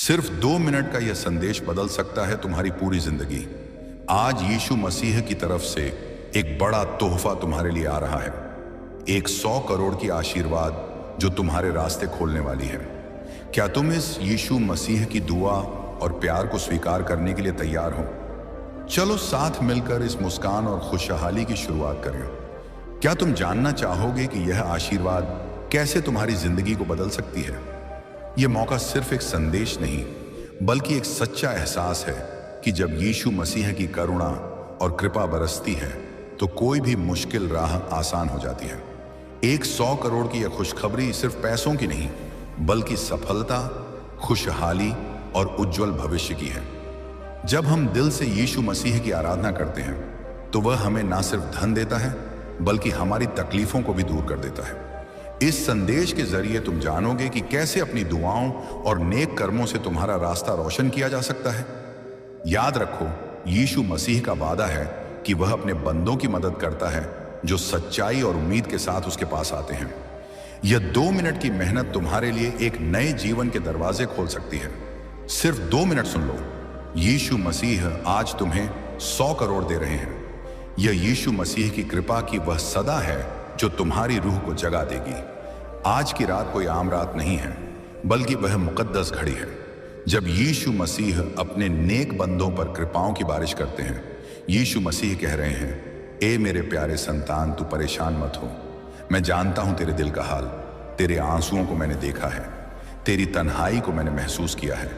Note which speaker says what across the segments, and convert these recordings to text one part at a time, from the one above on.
Speaker 1: सिर्फ 2 मिनट का यह संदेश बदल सकता है तुम्हारी पूरी जिंदगी। आज यीशु मसीह की तरफ से एक बड़ा तोहफा तुम्हारे लिए आ रहा है, एक 100 करोड़ की आशीर्वाद जो तुम्हारे रास्ते खोलने वाली है। क्या तुम इस यीशु मसीह की दुआ और प्यार को स्वीकार करने के लिए तैयार हो? चलो साथ मिलकर इस मुस्कान और खुशहाली की शुरुआत करें। क्या तुम जानना चाहोगे कि यह आशीर्वाद कैसे तुम्हारी जिंदगी को बदल सकती है? यह मौका सिर्फ एक संदेश नहीं, बल्कि एक सच्चा एहसास है कि जब यीशु मसीह की करुणा और कृपा बरसती है तो कोई भी मुश्किल राह आसान हो जाती है। एक 100 करोड़ की यह खुशखबरी सिर्फ पैसों की नहीं, बल्कि सफलता, खुशहाली और उज्जवल भविष्य की है। जब हम दिल से यीशु मसीह की आराधना करते हैं तो वह हमें ना सिर्फ धन देता है, बल्कि हमारी तकलीफों को भी दूर कर देता है। इस संदेश के जरिए तुम जानोगे कि कैसे अपनी दुआओं और नेक कर्मों से तुम्हारा रास्ता रोशन किया जा सकता है। याद रखो, यीशु मसीह का वादा है कि वह अपने बंदों की मदद करता है जो सच्चाई और उम्मीद के साथ उसके पास आते हैं। यह 2 मिनट की मेहनत तुम्हारे लिए एक नए जीवन के दरवाजे खोल सकती है। सिर्फ 2 मिनट सुन लो, यीशु मसीह आज तुम्हें 100 करोड़ दे रहे हैं। यह यीशु मसीह की कृपा की वह सदा है जो तुम्हारी रूह को जगा देगी। आज की रात कोई आम रात नहीं है, बल्कि वह मुकद्दस घड़ी है जब यीशु मसीह अपने नेक बंदों पर कृपाओं की बारिश करते हैं। यीशु मसीह कह रहे हैं, ए मेरे प्यारे संतान, तू परेशान मत हो। मैं जानता हूं तेरे दिल का हाल, तेरे आंसुओं को मैंने देखा है, तेरी तन्हाई को मैंने महसूस किया है,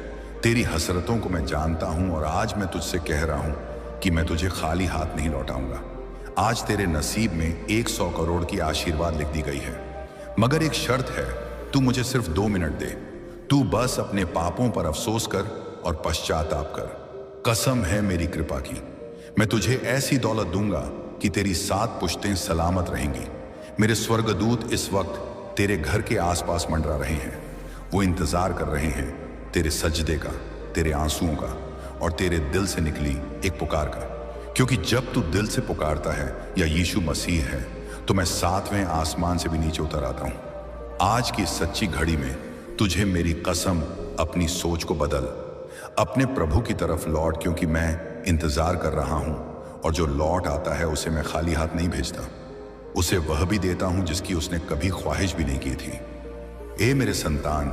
Speaker 1: तेरी हसरतों को मैं जानता हूं और आज मैं तुझसे कह रहा हूं कि मैं तुझे खाली हाथ नहीं लौटाऊंगा। आज तेरे नसीब में 100 करोड़ की आशीर्वाद लिख दी गई है, मगर एक शर्त है, तू मुझे सिर्फ 2 मिनट दे। तू बस अपने पापों पर अफसोस कर और पश्चाताप कर। कसम है मेरी कृपा की, मैं तुझे ऐसी दौलत दूंगा कि तेरी 7 पुश्तें सलामत रहेंगी। मेरे स्वर्गदूत इस वक्त तेरे घर के आसपास मंडरा रहे हैं। वो इंतजार कर रहे हैं तेरे सजदे का, तेरे आंसुओं का और तेरे दिल से निकली एक पुकार का। क्योंकि जब तू दिल से पुकारता है या यीशु मसीह है, तो मैं 7वें आसमान से भी नीचे उतर आता हूं। आज की सच्ची घड़ी में तुझे मेरी कसम, अपनी सोच को बदल, अपने प्रभु की तरफ लौट, क्योंकि मैं इंतजार कर रहा हूं और जो लौट आता है उसे मैं खाली हाथ नहीं भेजता। उसे वह भी देता हूं जिसकी उसने कभी ख्वाहिश भी नहीं की थी। ए मेरे संतान,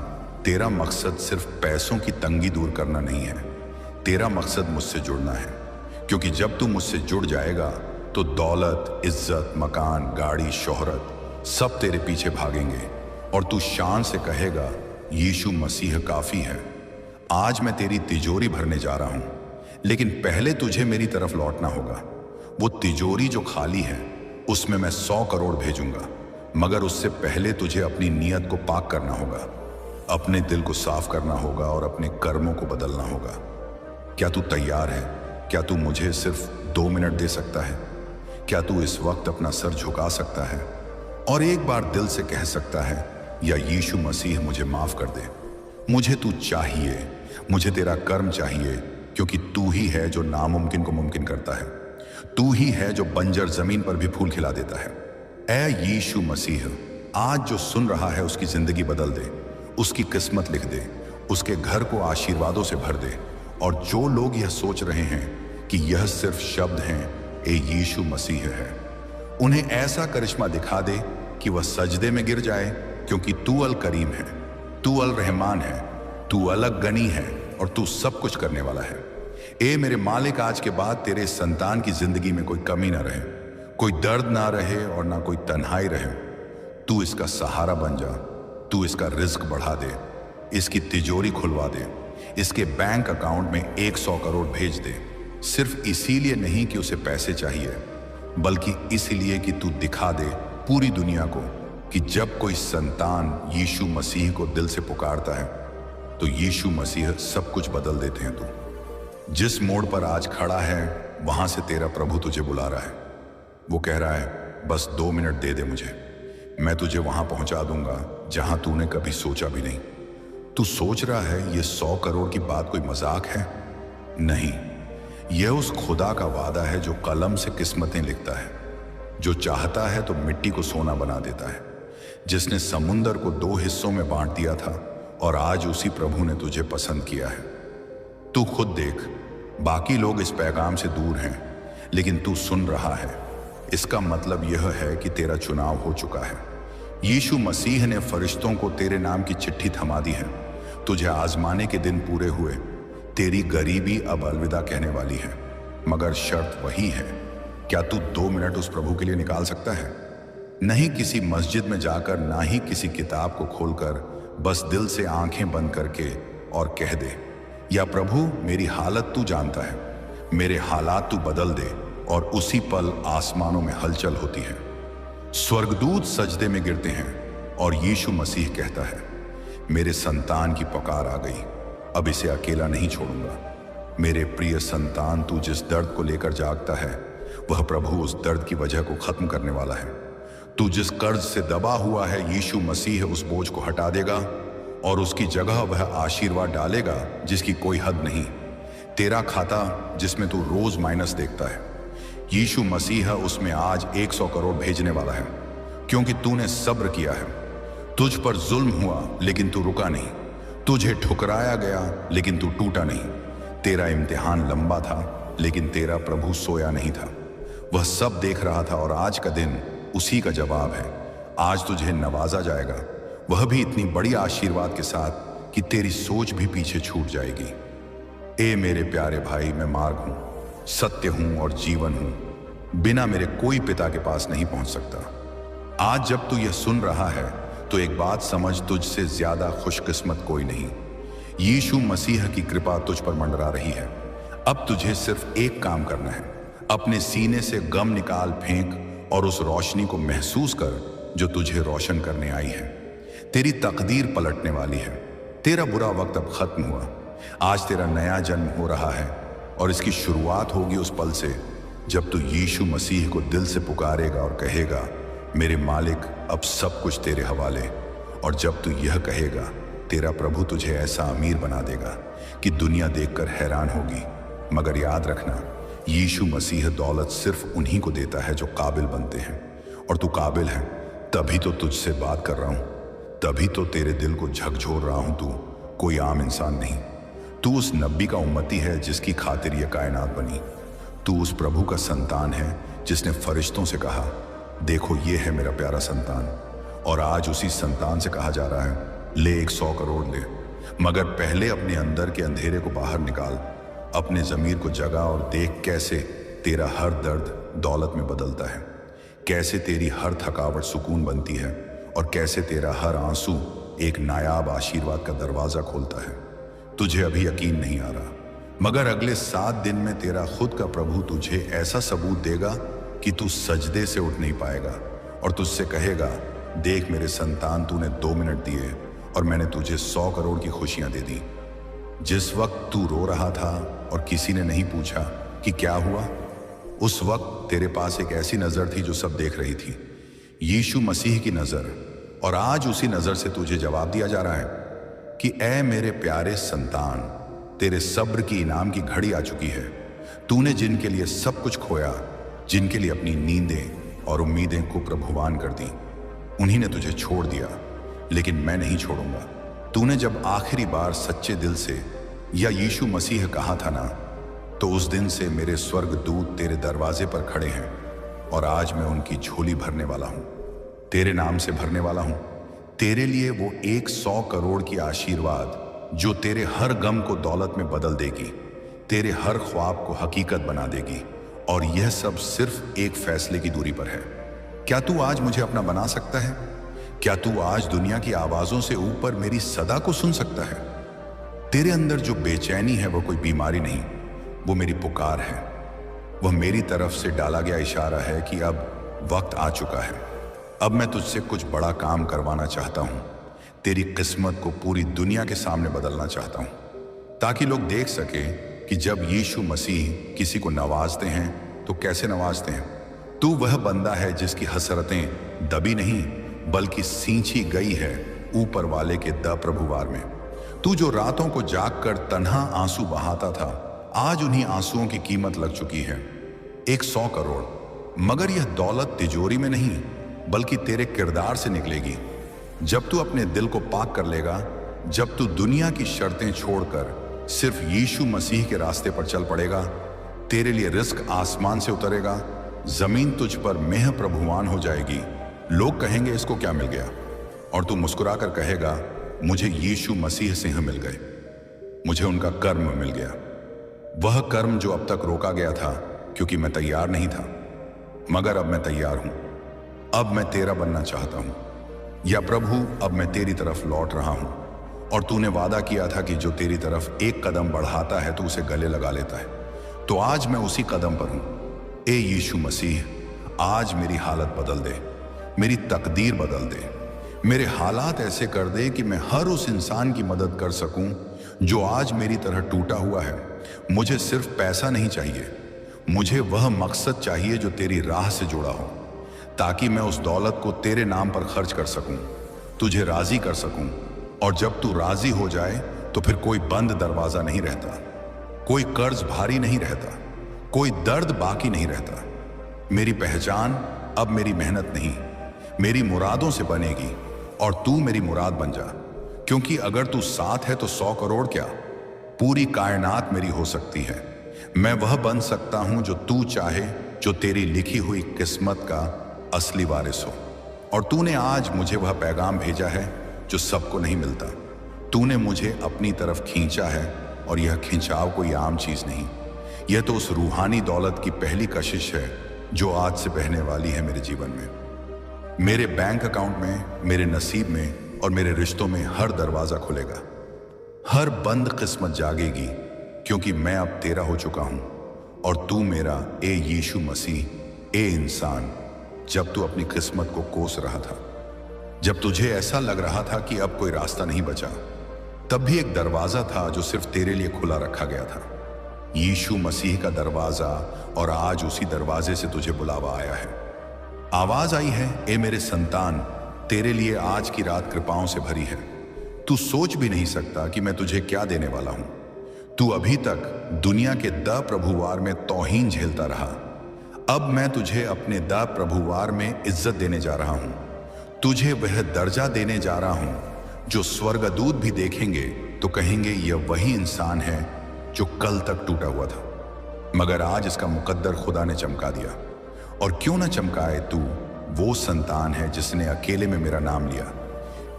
Speaker 1: तेरा मकसद सिर्फ पैसों की तंगी दूर करना नहीं है, तेरा मकसद मुझसे जुड़ना है। क्योंकि जब तू मुझसे जुड़ जाएगा तो दौलत, इज्जत, मकान, गाड़ी, शोहरत सब तेरे पीछे भागेंगे और तू शान से कहेगा, यीशु मसीह काफी है। आज मैं तेरी तिजोरी भरने जा रहा हूं, लेकिन पहले तुझे मेरी तरफ लौटना होगा। वो तिजोरी जो खाली है उसमें मैं 100 करोड़ भेजूंगा, मगर उससे पहले तुझे अपनी नीयत को पाक करना होगा, अपने दिल को साफ करना होगा और अपने कर्मों को बदलना होगा। क्या तू तैयार है? क्या तू मुझे सिर्फ 2 मिनट दे सकता है? क्या तू इस वक्त अपना सर झुका सकता है और एक बार दिल से कह सकता है, या यीशु मसीह मुझे माफ कर दे, मुझे तू चाहिए, मुझे तेरा कर्म चाहिए, क्योंकि तू ही है जो नामुमकिन को मुमकिन करता है। तू ही है जो बंजर जमीन पर भी फूल खिला देता है। ऐ यीशु मसीह, आज जो सुन रहा है उसकी जिंदगी बदल दे, उसकी किस्मत लिख दे, उसके घर को आशीर्वादों से भर दे। और जो लोग यह सोच रहे हैं कि यह सिर्फ शब्द हैं, ए यीशु मसीह है, उन्हें ऐसा करिश्मा दिखा दे कि वह सजदे में गिर जाए, क्योंकि तू अल करीम है, तू अल रहमान है, तू अलग गनी है और तू सब कुछ करने वाला है। ए मेरे मालिक, आज के बाद तेरे संतान की जिंदगी में कोई कमी ना रहे, कोई दर्द ना रहे और ना कोई तन्हाई रहे। तू इसका सहारा बन जा, तू इसका रिज्क बढ़ा दे, इसकी तिजोरी खुलवा दे, इसके बैंक अकाउंट में 100 करोड़ भेज दे। सिर्फ इसीलिए नहीं कि उसे पैसे चाहिए, बल्कि इसलिए कि तू दिखा दे पूरी दुनिया को कि जब कोई संतान यीशु मसीह को दिल से पुकारता है तो यीशु मसीह सब कुछ बदल देते हैं। तू जिस मोड़ पर आज खड़ा है, वहां से तेरा प्रभु तुझे बुला रहा है। वो कह रहा है, बस 2 मिनट दे दे मुझे, मैं तुझे वहां पहुंचा दूंगा जहां तूने कभी सोचा भी नहीं। तू सोच रहा है ये 100 करोड़ की बात कोई मजाक है? नहीं, यह उस खुदा का वादा है जो कलम से किस्मतें लिखता है, जो चाहता है तो मिट्टी को सोना बना देता है, जिसने समुंदर को 2 हिस्सों में बांट दिया था और आज उसी प्रभु ने तुझे पसंद किया है। तू खुद देख, बाकी लोग इस पैगाम से दूर हैं, लेकिन तू सुन रहा है। इसका मतलब यह है कि तेरा चुनाव हो चुका है। यीशु मसीह ने फरिश्तों को तेरे नाम की चिट्ठी थमा दी है। तुझे आजमाने के दिन पूरे हुए। तेरी गरीबी अब अलविदा कहने वाली है, मगर शर्त वही है। क्या तू 2 मिनट उस प्रभु के लिए निकाल सकता है? नहीं किसी मस्जिद में जाकर, ना ही किसी किताब को खोलकर, बस दिल से आंखें बंद करके और कह दे, या प्रभु मेरी हालत तू जानता है, मेरे हालात तू बदल दे। और उसी पल आसमानों में हलचल होती है, स्वर्गदूत सजदे में गिरते हैं और यीशु मसीह कहता है, मेरे संतान की पुकार आ गई, अब इसे अकेला नहीं छोड़ूंगा। मेरे प्रिय संतान, तू जिस दर्द को लेकर जागता है, वह प्रभु उस दर्द की वजह को खत्म करने वाला है। तू जिस कर्ज से दबा हुआ है, यीशु मसीह उस बोझ को हटा देगा और उसकी जगह वह आशीर्वाद डालेगा जिसकी कोई हद नहीं। तेरा खाता जिसमें तू रोज माइनस देखता है, यीशु मसीह उसमें आज 100 करोड़ भेजने वाला है, क्योंकि तूने सब्र किया है। तुझ पर जुल्म हुआ लेकिन तू रुका नहीं, तुझे ठुकराया गया लेकिन तू टूटा नहीं। तेरा इम्तिहान लंबा था लेकिन तेरा प्रभु सोया नहीं था, वह सब देख रहा था और आज का दिन उसी का जवाब है। आज तुझे नवाजा जाएगा, वह भी इतनी बड़ी आशीर्वाद के साथ कि तेरी सोच भी पीछे छूट जाएगी। ए मेरे प्यारे भाई, मैं मार्ग हूं, सत्य हूं और जीवन हूं। बिना मेरे कोई पिता के पास नहीं पहुंच सकता। आज जब तू यह सुन रहा है तो एक बात समझ, तुझसे ज्यादा खुशकिस्मत कोई नहीं। यीशु मसीह की कृपा तुझ पर मंडरा रही है। अब तुझे सिर्फ एक काम करना है, अपने सीने से गम निकाल फेंक और उस रोशनी को महसूस कर जो तुझे रोशन करने आई है। तेरी तकदीर पलटने वाली है। तेरा बुरा वक्त अब खत्म हुआ। आज तेरा नया जन्म हो रहा है और इसकी शुरुआत होगी उस पल से जब तू यीशु मसीह को दिल से पुकारेगा और कहेगा, मेरे मालिक अब सब कुछ तेरे हवाले। और जब तू यह कहेगा, तेरा प्रभु तुझे ऐसा अमीर बना देगा कि दुनिया देखकर हैरान होगी। मगर याद रखना, यीशु मसीह दौलत सिर्फ उन्हीं को देता है जो काबिल बनते हैं, और तू काबिल है, तभी तो तुझसे बात कर रहा हूं, तभी तो तेरे दिल को झकझोर रहा हूं। तू कोई आम इंसान नहीं, तू उस नबी का उम्मती है जिसकी खातिर यह कायनात बनी। तू उस प्रभु का संतान है जिसने फरिश्तों से कहा, देखो ये है मेरा प्यारा संतान। और आज उसी संतान से कहा जा रहा है, ले 100 करोड़ ले, मगर पहले अपने अंदर के अंधेरे को बाहर निकाल, अपने ज़मीर को जगा और देख कैसे तेरा हर दर्द दौलत में बदलता है, कैसे तेरी हर थकावट सुकून बनती है और कैसे तेरा हर आंसू एक नायाब आशीर्वाद का दरवाज़ा खोलता है। तुझे अभी यकीन नहीं आ रहा, मगर अगले 7 दिन में तेरा खुद का प्रभु तुझे ऐसा सबूत देगा कि तू सजदे से उठ नहीं पाएगा और तुझसे कहेगा, देख मेरे संतान, तूने 2 मिनट दिए और मैंने तुझे 100 करोड़ की खुशियां दे दी। जिस वक्त तू रो रहा था और किसी ने नहीं पूछा कि क्या हुआ, उस वक्त तेरे पास एक ऐसी नजर थी जो सब देख रही थी, यीशु मसीह की नजर। और आज उसी नजर से तुझे जवाब दिया जा रहा है कि ऐ मेरे प्यारे संतान, तेरे सब्र की इनाम की घड़ी आ चुकी है। तूने जिनके लिए सब कुछ खोया, जिनके लिए अपनी नींदें और उम्मीदें को प्रभुवान कर दी, उन्हीं ने तुझे छोड़ दिया, लेकिन मैं नहीं छोड़ूंगा। तूने जब आखिरी बार सच्चे दिल से या यीशु मसीह कहा था ना, तो उस दिन से मेरे स्वर्गदूत तेरे दरवाजे पर खड़े हैं और आज मैं उनकी झोली भरने वाला हूं, तेरे नाम से भरने वाला हूं। तेरे लिए वो 100 करोड़ की आशीर्वाद जो तेरे हर गम को दौलत में बदल देगी, तेरे हर ख्वाब को हकीकत बना देगी। और यह सब सिर्फ एक फैसले की दूरी पर है। क्या तू आज मुझे अपना बना सकता है? क्या तू आज दुनिया की आवाजों से ऊपर मेरी सदा को सुन सकता है? तेरे अंदर जो बेचैनी है वो कोई बीमारी नहीं, वो मेरी पुकार है। वह मेरी तरफ से डाला गया इशारा है कि अब वक्त आ चुका है। अब मैं तुझसे कुछ बड़ा काम करवाना चाहता हूं। तेरी किस्मत को पूरी दुनिया के सामने बदलना चाहता हूं, ताकि लोग देख सके कि जब यीशु मसीह किसी को नवाजते हैं तो कैसे नवाजते हैं। तू वह बंदा है जिसकी हसरतें दबी नहीं बल्कि सींची गई है ऊपर वाले के द प्रभुवार में। तू जो रातों को जागकर तन्हा आंसू बहाता था, आज उन्हीं आंसुओं की कीमत लग चुकी है 100 करोड़। मगर यह दौलत तिजोरी में नहीं बल्कि तेरे किरदार से निकलेगी। जब तू अपने दिल को पाक कर लेगा, जब तू दुनिया की शर्तें छोड़कर सिर्फ यीशु मसीह के रास्ते पर चल पड़ेगा, तेरे लिए रिस्क आसमान से उतरेगा, जमीन तुझ पर मेह प्रभुवान हो जाएगी। लोग कहेंगे इसको क्या मिल गया, और तू मुस्कुराकर कहेगा मुझे यीशु मसीह से मिल गए, मुझे उनका कर्म मिल गया, वह कर्म जो अब तक रोका गया था क्योंकि मैं तैयार नहीं था, मगर अब मैं तैयार हूं। अब मैं तेरा बनना चाहता हूं, या प्रभु अब मैं तेरी तरफ लौट रहा हूं। और तूने वादा किया था कि जो तेरी तरफ एक कदम बढ़ाता है तो उसे गले लगा लेता है, तो आज मैं उसी कदम पर हूं। ए यीशु मसीह, आज मेरी हालत बदल दे, मेरी तकदीर बदल दे, मेरे हालात ऐसे कर दे कि मैं हर उस इंसान की मदद कर सकूं जो आज मेरी तरह टूटा हुआ है। मुझे सिर्फ पैसा नहीं चाहिए, मुझे वह मकसद चाहिए जो तेरी राह से जुड़ा हो, ताकि मैं उस दौलत को तेरे नाम पर खर्च कर सकूं, तुझे राजी कर सकूं। और जब तू राजी हो जाए तो फिर कोई बंद दरवाजा नहीं रहता, कोई कर्ज भारी नहीं रहता, कोई दर्द बाकी नहीं रहता। मेरी पहचान अब मेरी मेहनत नहीं, मेरी मुरादों से बनेगी, और तू मेरी मुराद बन जा। क्योंकि अगर तू साथ है तो 100 करोड़ क्या, पूरी कायनात मेरी हो सकती है। मैं वह बन सकता हूं जो तू चाहे, जो तेरी लिखी हुई किस्मत का असली वारिस हो। और तूने आज मुझे वह पैगाम भेजा है जो सबको नहीं मिलता। तूने मुझे अपनी तरफ खींचा है, और यह खिंचाव कोई आम चीज नहीं, यह तो उस रूहानी दौलत की पहली कशिश है जो आज से बहने वाली है मेरे जीवन में। मेरे बैंक अकाउंट में, मेरे नसीब में और मेरे रिश्तों में हर दरवाजा खुलेगा, हर बंद किस्मत जागेगी, क्योंकि मैं अब तेरा हो चुका हूं और तू मेरा। ए यीशु मसीह, ए इंसान, जब तू अपनी किस्मत को कोस रहा था, जब तुझे ऐसा लग रहा था कि अब कोई रास्ता नहीं बचा, तब भी एक दरवाजा था जो सिर्फ तेरे लिए खुला रखा गया था, यीशु मसीह का दरवाजा। और आज उसी दरवाजे से तुझे बुलावा आया है, आवाज आई है, ए मेरे संतान, तेरे लिए आज की रात कृपाओं से भरी है। तू सोच भी नहीं सकता कि मैं तुझे क्या देने वाला हूं। तू अभी तक दुनिया के द प्रभुवार में तौहीन झेलता रहा, अब मैं तुझे अपने द प्रभुवार में इज्जत देने जा रहा हूं। तुझे वह दर्जा देने जा रहा हूं जो स्वर्गदूत भी देखेंगे तो कहेंगे यह वही इंसान है जो कल तक टूटा हुआ था, मगर आज इसका मुकद्दर खुदा ने चमका दिया। और क्यों ना चमकाए, तू वो संतान है जिसने अकेले में मेरा नाम लिया,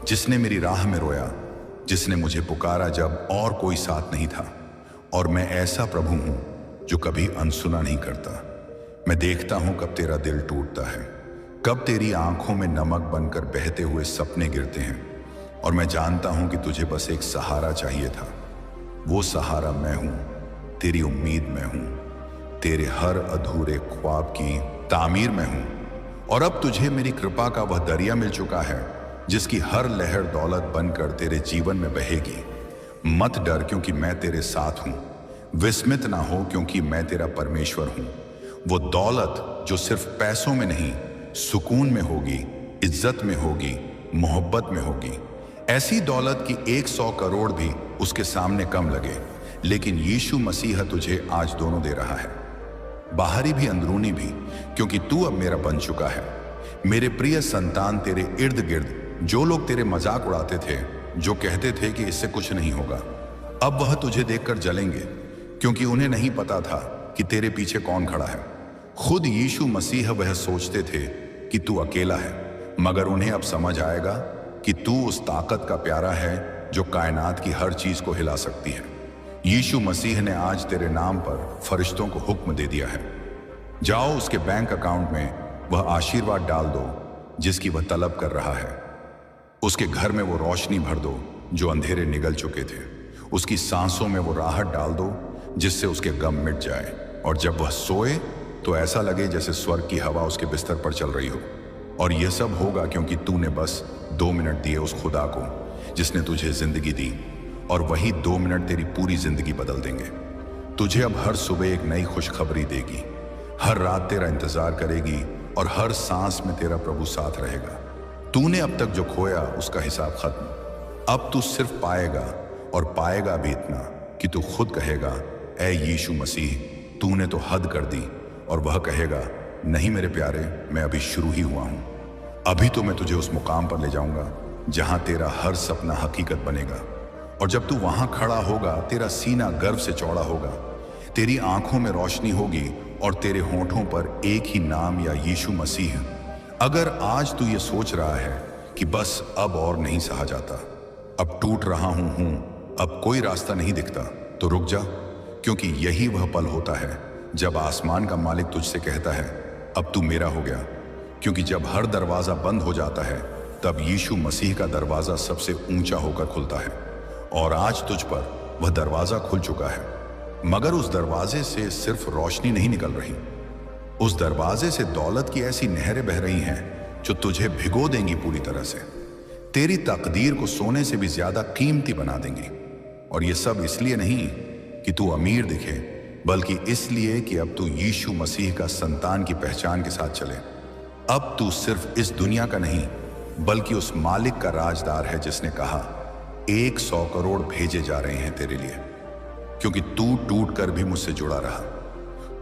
Speaker 1: जिसने मेरी राह में रोया, जिसने मुझे पुकारा जब और कोई साथ नहीं था। और मैं ऐसा प्रभु हूं जो कभी अनसुना नहीं करता। मैं देखता हूं कब तेरा दिल टूटता है, कब तेरी आंखों में नमक बनकर बहते हुए सपने गिरते हैं, और मैं जानता हूं कि तुझे बस एक सहारा चाहिए था। वो सहारा मैं हूं, तेरी उम्मीद मैं हूं, तेरे हर अधूरे ख्वाब की तामीर मैं हूं। और अब तुझे मेरी कृपा का वह दरिया मिल चुका है जिसकी हर लहर दौलत बनकर तेरे जीवन में बहेगी। मत डर, क्योंकि मैं तेरे साथ हूं। विस्मित ना हो, क्योंकि मैं तेरा परमेश्वर हूं। वो दौलत जो सिर्फ पैसों में नहीं, सुकून में होगी, इज्जत में होगी, मोहब्बत में होगी। ऐसी दौलत की 100 करोड़ भी उसके सामने कम लगे। लेकिन यीशु मसीह तुझे आज दोनों दे रहा है, बाहरी भी अंदरूनी भी, क्योंकि तू अब मेरा बन चुका है। मेरे प्रिय संतान, तेरे इर्द गिर्द जो लोग तेरे मजाक उड़ाते थे, जो कहते थे कि इससे कुछ नहीं होगा, अब वह तुझे देखकर जलेंगे, क्योंकि उन्हें नहीं पता था कि तेरे पीछे कौन खड़ा है। खुद यीशु मसीह वह सोचते थे कि तू अकेला है, मगर उन्हें अब समझ आएगा कि तू उस ताकत का प्यारा है जो कायनात की हर चीज को हिला सकती है। यीशु मसीह ने आज तेरे नाम पर फरिश्तों को हुक्म दे दिया है, जाओ उसके बैंक अकाउंट में वह आशीर्वाद डाल दो जिसकी वह तलब कर रहा है। उसके घर में वो रोशनी भर दो जो अंधेरे निगल चुके थे। उसकी सांसों में वो राहत डाल दो जिससे उसके गम मिट जाए, और जब वह सोए तो ऐसा लगे जैसे स्वर्ग की हवा उसके बिस्तर पर चल रही हो। और यह सब होगा क्योंकि तूने बस 2 मिनट दिए उस खुदा को जिसने तुझे जिंदगी दी, और वही 2 मिनट तेरी पूरी जिंदगी बदल देंगे। तुझे अब हर सुबह एक नई खुशखबरी देगी, हर रात तेरा इंतजार करेगी, और हर सांस में तेरा प्रभु साथ रहेगा। तूने अब तक जो खोया उसका हिसाब खत्म। अब तू सिर्फ पाएगा, और पाएगा भी इतना कि तू खुद कहेगा, ऐ यीशु मसीह, तूने तो हद कर दी। और वह कहेगा, नहीं मेरे प्यारे, मैं अभी शुरू ही हुआ हूं। अभी तो मैं तुझे उस मुकाम पर ले जाऊंगा जहां तेरा हर सपना हकीकत बनेगा। और जब तू वहां खड़ा होगा तेरा सीना गर्व से चौड़ा होगा, तेरी आंखों में रोशनी होगी और तेरे होंठों पर एक ही नाम या यीशु मसीह। अगर आज तू ये सोच रहा है कि बस अब और नहीं सहा जाता, अब टूट रहा हूं, अब कोई रास्ता नहीं दिखता, तो रुक जा, क्योंकि यही वह पल होता है जब आसमान का मालिक तुझसे कहता है अब तू मेरा हो गया। क्योंकि जब हर दरवाजा बंद हो जाता है तब यीशु मसीह का दरवाजा सबसे ऊंचा होकर खुलता है, और आज तुझ पर वह दरवाजा खुल चुका है। मगर उस दरवाजे से सिर्फ रोशनी नहीं निकल रही, उस दरवाजे से दौलत की ऐसी नहरें बह रही हैं जो तुझे भिगो देंगी पूरी तरह से, तेरी तकदीर को सोने से भी ज्यादा कीमती बना देंगी। और ये सब इसलिए नहीं कि तू अमीर दिखे, बल्कि इसलिए कि अब तू यीशु मसीह का संतान की पहचान के साथ चले। अब तू सिर्फ इस दुनिया का नहीं, बल्कि उस मालिक का राजदार है जिसने कहा 100 करोड़ भेजे जा रहे हैं तेरे लिए। क्योंकि तू टूट कर भी मुझसे जुड़ा रहा।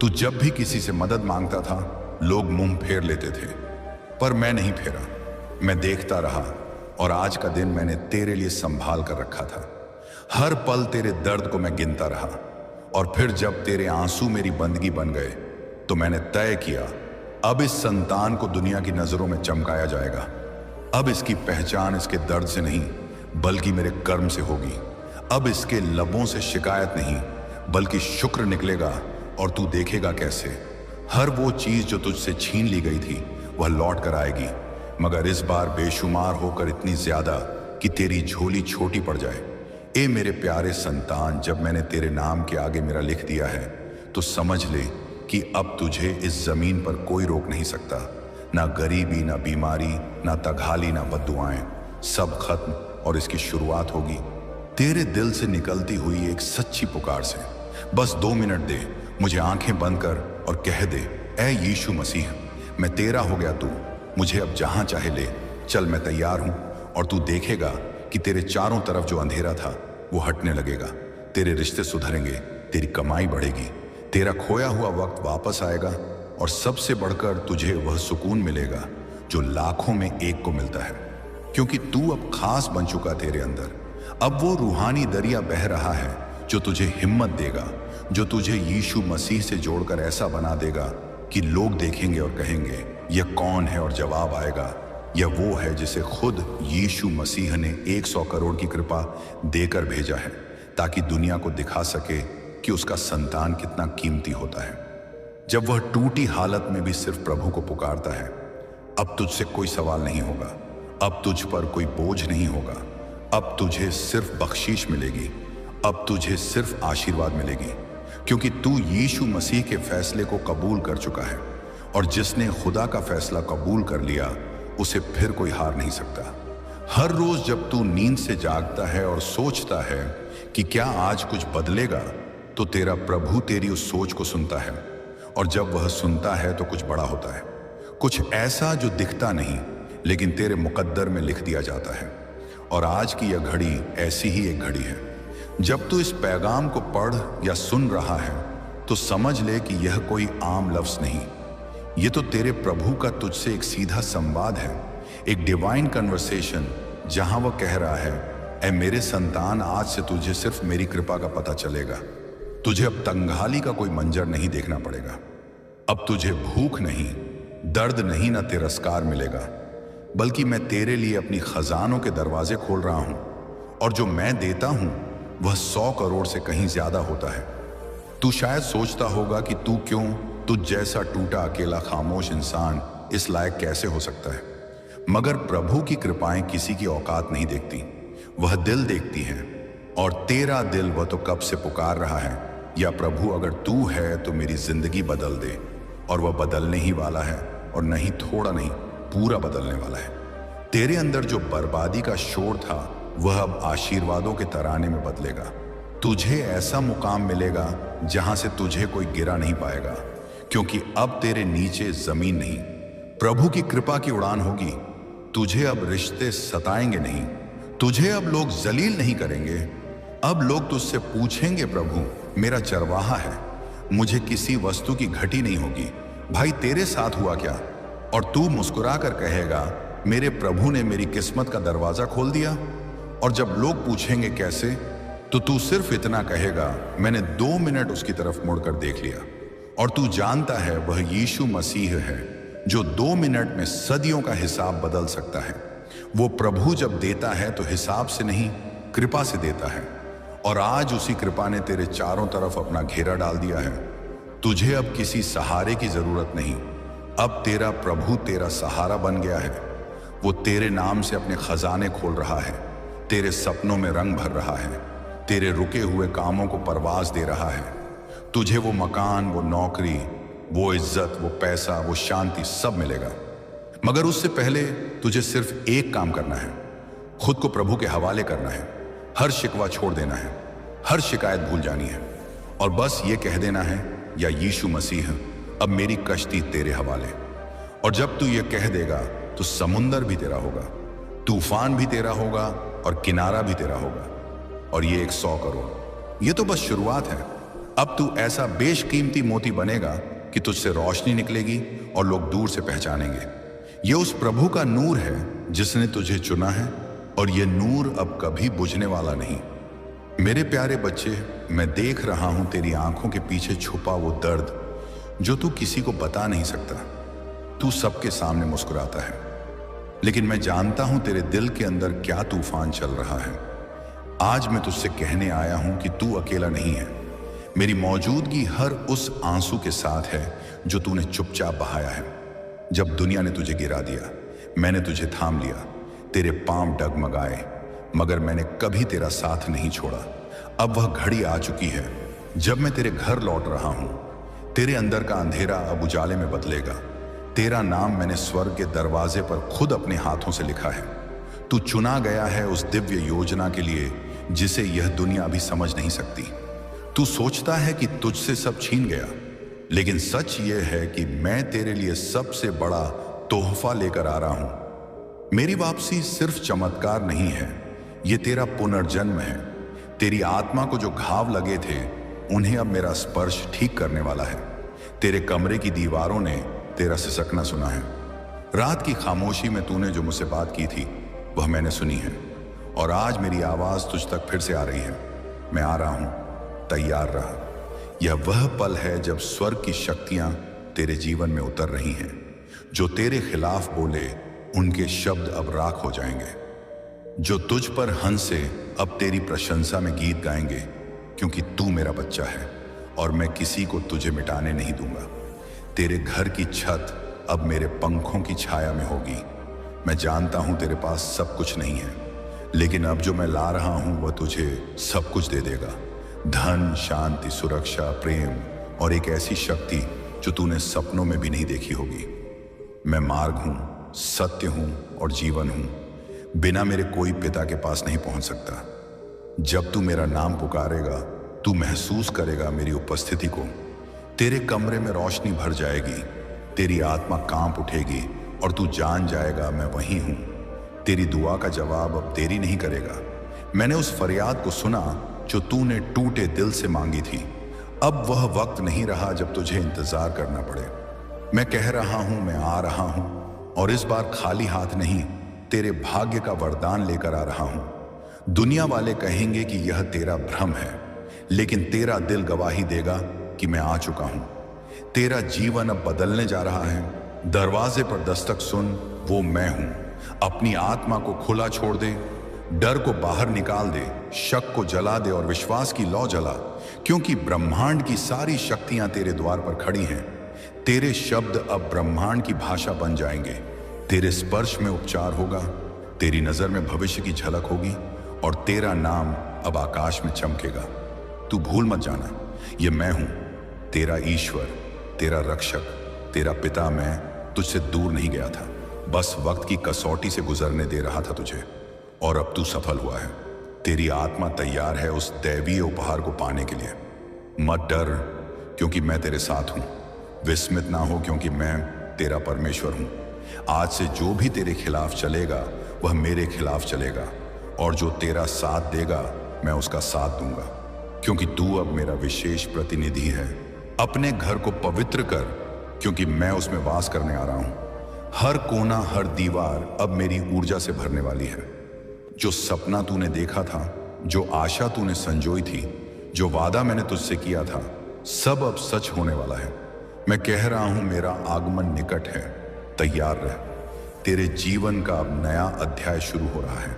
Speaker 1: तू जब भी किसी से मदद मांगता था लोग मुंह फेर लेते थे, पर मैं नहीं फेरा, मैं देखता रहा, और आज का दिन मैंने तेरे लिए संभाल कर रखा था। हर पल तेरे दर्द को मैं गिनता रहा, और फिर जब तेरे आंसू मेरी बंदगी बन गए तो मैंने तय किया अब इस संतान को दुनिया की नजरों में चमकाया जाएगा। अब इसकी पहचान इसके दर्द से नहीं बल्कि मेरे कर्म से होगी। अब इसके लबों से शिकायत नहीं बल्कि शुक्र निकलेगा, और तू देखेगा कैसे हर वो चीज जो तुझसे छीन ली गई थी वह लौट कर आएगी, मगर इस बार बेशुमार होकर इतनी ज्यादा कि तेरी झोली छोटी पड़ जाए। ए मेरे प्यारे संतान, जब मैंने तेरे नाम के आगे मेरा लिख दिया है तो समझ ले कि अब तुझे इस जमीन पर कोई रोक नहीं सकता। ना गरीबी, ना बीमारी, ना तगहाली, ना बद्दुआएं, सब खत्म, और इसकी शुरुआत होगी तेरे दिल से निकलती हुई एक सच्ची पुकार से। बस 2 मिनट दे, मुझे आंखें बंद कर और कह दे, ऐ यीशु मसीह, मैं तेरा हो गया, तू मुझे अब जहां चाहे ले चल, मैं तैयार हूं। और तू देखेगा कि तेरे चारों तरफ जो अंधेरा था वो हटने लगेगा, तेरे रिश्ते सुधरेंगे, तेरी कमाई बढ़ेगी, तेरा खोया हुआ वक्त वापस आएगा, और सबसे बढ़कर तुझे वह सुकून मिलेगा जो लाखों में एक को मिलता है। क्योंकि तू अब खास बन चुका तेरे अंदर। अब वो रूहानी दरिया बह रहा है जो तुझे हिम्मत देगा, जो तुझे यीशु मसीह से जोड़कर ऐसा बना देगा कि लोग देखेंगे और कहेंगे यह कौन है, और जवाब आएगा यह वो है जिसे खुद यीशु मसीह ने 100 करोड़ की कृपा देकर भेजा है, ताकि दुनिया को दिखा सके कि उसका संतान कितना कीमती होता है। जब वह टूटी हालत में भी सिर्फ प्रभु को पुकारता है, अब तुझसे कोई सवाल नहीं होगा, अब तुझ पर कोई बोझ नहीं होगा, अब तुझे सिर्फ बख्शीश मिलेगी, अब तुझे सिर्फ आशीर्वाद मिलेगी, क्योंकि तू यीशु मसीह के फैसले को कबूल कर चुका है, और जिसने खुदा का फैसला कबूल कर लिया उसे फिर कोई हार नहीं सकता। हर रोज जब तू नींद से जागता है और सोचता है कि क्या आज कुछ बदलेगा, तो तेरा प्रभु तेरी उस सोच को सुनता है, और जब वह सुनता है तो कुछ बड़ा होता है, कुछ ऐसा जो दिखता नहीं लेकिन तेरे मुकद्दर में लिख दिया जाता है। और आज की यह घड़ी ऐसी ही एक घड़ी है। जब तू इस पैगाम को पढ़ या सुन रहा है तो समझ ले कि यह कोई आम लफ्ज नहीं, ये तो तेरे प्रभु का तुझसे एक सीधा संवाद है, एक डिवाइन कन्वर्सेशन, जहां वह कह रहा है, ऐ मेरे संतान, आज से तुझे सिर्फ मेरी कृपा का पता चलेगा। तुझे अब तंगहाली का कोई मंजर नहीं देखना पड़ेगा, अब तुझे भूख नहीं, दर्द नहीं, न तिरस्कार मिलेगा, बल्कि मैं तेरे लिए अपनी खजानों के दरवाजे खोल रहा हूं, और जो मैं देता हूं वह 100 करोड़ से कहीं ज्यादा होता है। तू शायद सोचता होगा कि तू क्यों, तुझ जैसा टूटा अकेला खामोश इंसान इस लायक कैसे हो सकता है, मगर प्रभु की कृपाएं किसी की औकात नहीं देखती, वह दिल देखती हैं। और तेरा दिल वह तो कब से पुकार रहा है, या प्रभु अगर तू है तो मेरी जिंदगी बदल दे, और वह बदलने ही वाला है, और नहीं थोड़ा नहीं, पूरा बदलने वाला है। तेरे अंदर जो बर्बादी का शोर था वह अब आशीर्वादों के तराने में बदलेगा। तुझे ऐसा मुकाम मिलेगा जहां से तुझे कोई गिरा नहीं पाएगा, क्योंकि अब तेरे नीचे जमीन नहीं, प्रभु की कृपा की उड़ान होगी। तुझे अब रिश्ते सताएंगे नहीं, तुझे अब लोग जलील नहीं करेंगे। अब लोग तुझसे पूछेंगे, प्रभु मेरा चरवाहा है, मुझे किसी वस्तु की घटी नहीं होगी, भाई तेरे साथ हुआ क्या? और तू मुस्कुरा कर कहेगा, मेरे प्रभु ने मेरी किस्मत का दरवाजा खोल दिया। और जब लोग पूछेंगे कैसे, तो तू सिर्फ इतना कहेगा, मैंने 2 मिनट उसकी तरफ मुड़कर देख लिया, और तू जानता है वह यीशु मसीह है जो 2 मिनट में सदियों का हिसाब बदल सकता है। वो प्रभु जब देता है तो हिसाब से नहीं, कृपा से देता है। और आज उसी कृपा ने तेरे चारों तरफ अपना घेरा डाल दिया है। तुझे अब किसी सहारे की जरूरत नहीं। अब तेरा प्रभु तेरा सहारा बन गया है। वो तेरे नाम से अपने खजाने खोल रहा है, तेरे सपनों में रंग भर रहा है, तेरे रुके हुए कामों को परवाज दे रहा है। तुझे वो मकान, वो नौकरी, वो इज्जत, वो पैसा, वो शांति सब मिलेगा। मगर उससे पहले तुझे सिर्फ एक काम करना है, खुद को प्रभु के हवाले करना है। हर शिकवा छोड़ देना है, हर शिकायत भूल जानी है, और बस ये कह देना है, या यीशु मसीह अब मेरी कश्ती तेरे हवाले। और जब तू ये कह देगा तो समुंदर भी तेरा होगा, तूफान भी तेरा होगा, और किनारा भी तेरा होगा। और ये 100 करोड़, ये तो बस शुरुआत है। अब तू ऐसा बेशकीमती मोती बनेगा कि तुझसे रोशनी निकलेगी और लोग दूर से पहचानेंगे। ये उस प्रभु का नूर है जिसने तुझे चुना है, और ये नूर अब कभी बुझने वाला नहीं। मेरे प्यारे बच्चे, मैं देख रहा हूं तेरी आंखों के पीछे छुपा वो दर्द जो तू किसी को बता नहीं सकता। तू सबके सामने मुस्कुराता है, लेकिन मैं जानता हूं तेरे दिल के अंदर क्या तूफान चल रहा है। आज मैं तुझसे कहने आया हूं कि तू अकेला नहीं है। मेरी मौजूदगी हर उस आंसू के साथ है जो तूने चुपचाप बहाया है। जब दुनिया ने तुझे गिरा दिया, मैंने तुझे थाम लिया। तेरे पांव डगमगाए, मगर मैंने कभी तेरा साथ नहीं छोड़ा। अब वह घड़ी आ चुकी है जब मैं तेरे घर लौट रहा हूं। तेरे अंदर का अंधेरा अब उजाले में बदलेगा। तेरा नाम मैंने स्वर्ग के दरवाजे पर खुद अपने हाथों से लिखा है। तू चुना गया है उस दिव्य योजना के लिए जिसे यह दुनिया अभी समझ नहीं सकती। तू सोचता है कि तुझसे सब छीन गया, लेकिन सच यह है कि मैं तेरे लिए सबसे बड़ा तोहफा लेकर आ रहा हूं। मेरी वापसी सिर्फ चमत्कार नहीं है, ये तेरा पुनर्जन्म है। तेरी आत्मा को जो घाव लगे थे, उन्हें अब मेरा स्पर्श ठीक करने वाला है। तेरे कमरे की दीवारों ने तेरा सिसकना सुना है। रात की खामोशी में तूने जो मुझसे बात की थी, वह मैंने सुनी है, और आज मेरी आवाज तुझ तक फिर से आ रही है। मैं आ रहा हूं, तैयार रहा। यह वह पल है जब स्वर्ग की शक्तियां तेरे जीवन में उतर रही हैं। जो तेरे खिलाफ बोले, उनके शब्द अब राख हो जाएंगे। जो तुझ पर हंसे, अब तेरी प्रशंसा में गीत गाएंगे, क्योंकि तू मेरा बच्चा है और मैं किसी को तुझे मिटाने नहीं दूंगा। तेरे घर की छत अब मेरे पंखों की छाया में होगी। मैं जानता हूं तेरे पास सब कुछ नहीं है, लेकिन अब जो मैं ला रहा हूं वह तुझे सब कुछ दे देगा। धन, शांति, सुरक्षा, प्रेम, और एक ऐसी शक्ति जो तूने सपनों में भी नहीं देखी होगी। मैं मार्ग हूं, सत्य हूं और जीवन हूं। बिना मेरे कोई पिता के पास नहीं पहुंच सकता। जब तू मेरा नाम पुकारेगा, तू महसूस करेगा मेरी उपस्थिति को। तेरे कमरे में रोशनी भर जाएगी, तेरी आत्मा कांप उठेगी, और तू जान जाएगा मैं वही हूं। तेरी दुआ का जवाब अब देरी नहीं करेगा। मैंने उस फरियाद को सुना जो तूने टूटे दिल से मांगी थी। अब वह वक्त नहीं रहा जब तुझे इंतजार करना पड़े। मैं कह रहा हूं, मैं आ रहा हूं, और इस बार खाली हाथ नहीं, तेरे भाग्य का वरदान लेकर आ रहा हूं। दुनिया वाले कहेंगे कि यह तेरा भ्रम है, लेकिन तेरा दिल गवाही देगा कि मैं आ चुका हूं। तेरा जीवन अब बदलने जा रहा है। दरवाजे पर दस्तक सुन, वो मैं हूं। अपनी आत्मा को खुला छोड़ दे, डर को बाहर निकाल दे, शक को जला दे और विश्वास की लौ जला, क्योंकि ब्रह्मांड की सारी शक्तियां तेरे द्वार पर खड़ी हैं। तेरे शब्द अब ब्रह्मांड की भाषा बन जाएंगे। तेरे स्पर्श में उपचार होगा, तेरी नजर में भविष्य की झलक होगी, और तेरा नाम अब आकाश में चमकेगा। तू भूल मत जाना, ये मैं हूं, तेरा ईश्वर, तेरा रक्षक, तेरा पिता। मैं तुझसे दूर नहीं गया था, बस वक्त की कसौटी से गुजरने दे रहा था तुझे, और अब तू सफल हुआ है। तेरी आत्मा तैयार है उस दैवीय उपहार को पाने के लिए। मत डर, क्योंकि मैं तेरे साथ हूं। विस्मित ना हो, क्योंकि मैं तेरा परमेश्वर हूं। आज से जो भी तेरे खिलाफ चलेगा, वह मेरे खिलाफ चलेगा, और जो तेरा साथ देगा, मैं उसका साथ दूंगा, क्योंकि तू अब मेरा विशेष प्रतिनिधि है। अपने घर को पवित्र कर, क्योंकि मैं उसमें वास करने आ रहा हूं। हर कोना, हर दीवार अब मेरी ऊर्जा से भरने वाली है। जो सपना तूने देखा था, जो आशा तूने संजोई थी, जो वादा मैंने तुझसे किया था, सब अब सच होने वाला है। मैं कह रहा हूं, मेरा आगमन निकट है, तैयार रह। तेरे जीवन का अब नया अध्याय शुरू हो रहा है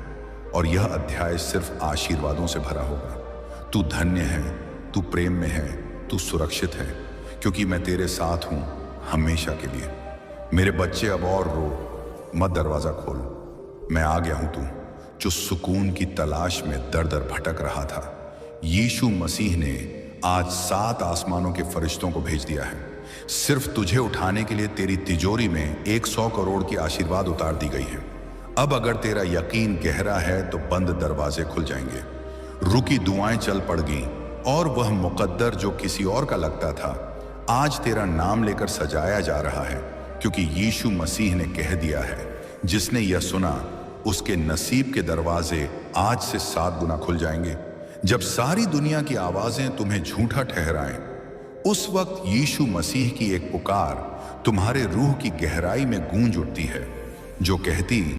Speaker 1: और यह अध्याय सिर्फ आशीर्वादों से भरा होगा। तू धन्य है, तू प्रेम में है, तू सुरक्षित है, क्योंकि मैं तेरे साथ हूं हमेशा के लिए। मेरे बच्चे अब और रो मत, दरवाजा खोल। मैं आ गया हूं, तू जो सुकून की तलाश में दर दर भटक रहा था। यीशु मसीह ने आज 7 आसमानों के फरिश्तों को भेज दिया है, सिर्फ तुझे उठाने के लिए। तेरी तिजोरी में 100 करोड़ की आशीर्वाद उतार दी गई है। अब अगर तेरा यकीन गहरा है तो बंद दरवाजे खुल जाएंगे, रुकी दुआएं चल पड़ गई, और वह मुकद्दर जो किसी और का लगता था आज तेरा नाम लेकर सजाया जा रहा है, क्योंकि यीशु मसीह ने कह दिया है, जिसने यह सुना उसके नसीब के दरवाजे आज से 7 गुना खुल जाएंगे। जब सारी दुनिया की आवाजें तुम्हें झूठा ठहराएं, उस वक्त यीशु मसीह की एक पुकार तुम्हारे रूह की गहराई में गूंज उठती है, जो कहती